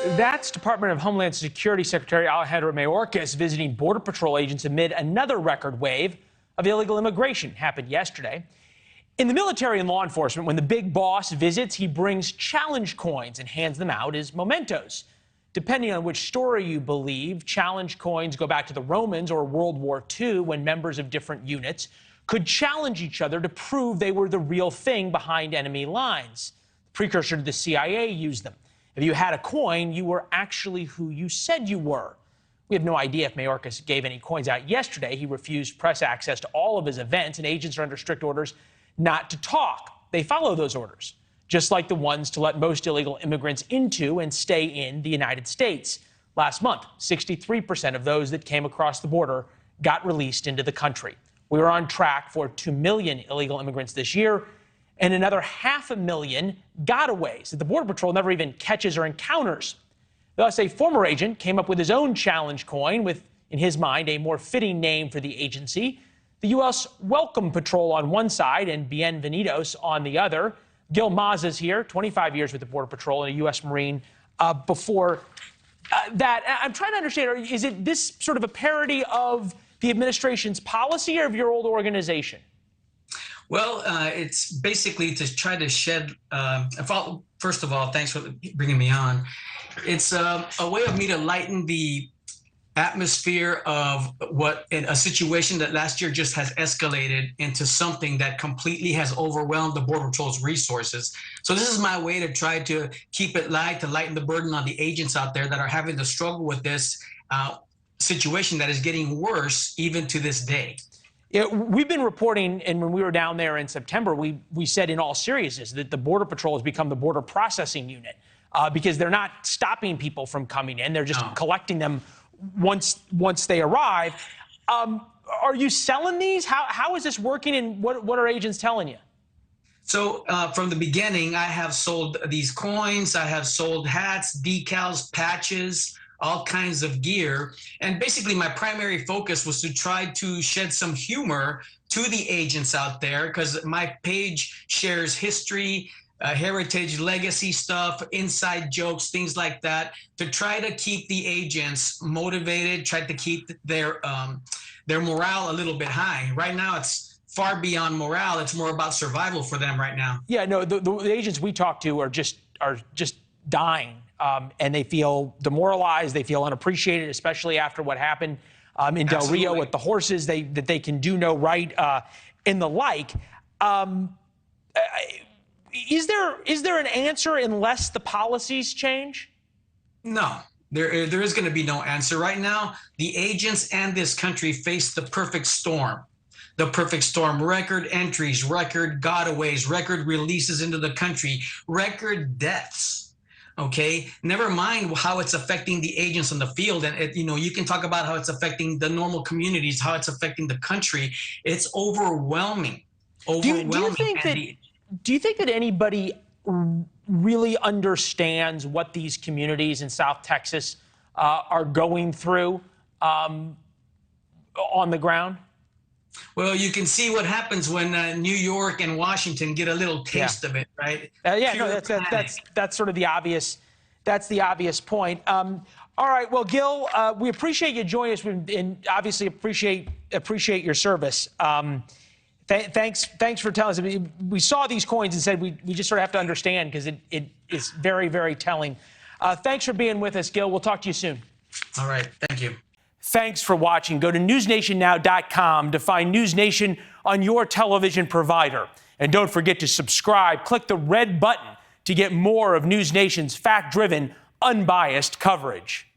That's Department of Homeland Security Secretary Alejandro Mayorkas visiting Border Patrol agents amid another record wave of illegal immigration. Happened yesterday. In the military and law enforcement, when the big boss visits, he brings challenge coins and hands them out as mementos. Depending on which story you believe, challenge coins go back to the Romans or World War II, when members of different units could challenge each other to prove they were the real thing behind enemy lines. The precursor to the CIA used them. If you had a coin, you were actually who you said you were. We have no idea if Mayorkas gave any coins out yesterday. He refused press access to all of his events, and agents are under strict orders not to talk. They follow those orders, just like the ones to let most illegal immigrants into and stay in the United States. Last month, 63% of those that came across the border got released into the country. We are on track for 2 million illegal immigrants this year, and another 500,000 gotaways that the Border Patrol never even catches or encounters. Thus, a former agent came up with his own challenge coin with, in his mind, a more fitting name for the agency. The U.S. Welcome Patrol on one side and Bienvenidos on the other. Gil Maza is here, 25 years with the Border Patrol and a U.S. Marine before that. I'm trying to understand, is it this sort of a parody of the administration's policy or of your old organization? Well, it's basically to try to shed, first of all, thanks for bringing me on. It's a way of me to lighten the atmosphere of a situation that last year just has escalated into something that completely has overwhelmed the Border Patrol's resources. So this is my way to try to keep it light, to lighten the burden on the agents out there that are having to struggle with this situation that is getting worse even to this day. Yeah, we've been reporting, and when we were down there in September, we said in all seriousness that the Border Patrol has become the border processing unit because they're not stopping people from coming in. They're just collecting them once they arrive. Are you selling these? How is this working, and what are agents telling you? So from the beginning, I have sold these coins. I have sold hats, decals, patches, all kinds of gear. And basically my primary focus was to try to shed some humor to the agents out there, because my page shares history, heritage, legacy stuff, inside jokes, things like that, to try to keep the agents motivated, try to keep their morale a little bit high. Right now, it's far beyond morale. It's more about survival for them right now. Yeah, no, the agents we talk to are just dying. And they feel demoralized, they feel unappreciated, especially after what happened in Del Rio with the horses, that they can do no right and the like. Is there an answer unless the policies change? No, there is going to be no answer. Right now, the agents and this country face the perfect storm. The perfect storm: record entries, record gotaways, record releases into the country, record deaths. Okay, never mind how it's affecting the agents in the field. And, you can talk about how it's affecting the normal communities, how it's affecting the country. It's overwhelming. Do you think that anybody really understands what these communities in South Texas are going through on the ground? Well, you can see what happens when New York and Washington get a little taste of it, right? That's sort of the obvious. That's the obvious point. All right, well, Gil, we appreciate you joining us, and obviously appreciate your service. Thanks for telling us. We saw these coins and said we just sort of have to understand, because it is very, very telling. Thanks for being with us, Gil. We'll talk to you soon. All right, thank you. Thanks for watching. Go to newsnationnow.com to find NewsNation on your television provider. And don't forget to subscribe. Click the red button to get more of NewsNation's fact-driven, unbiased coverage.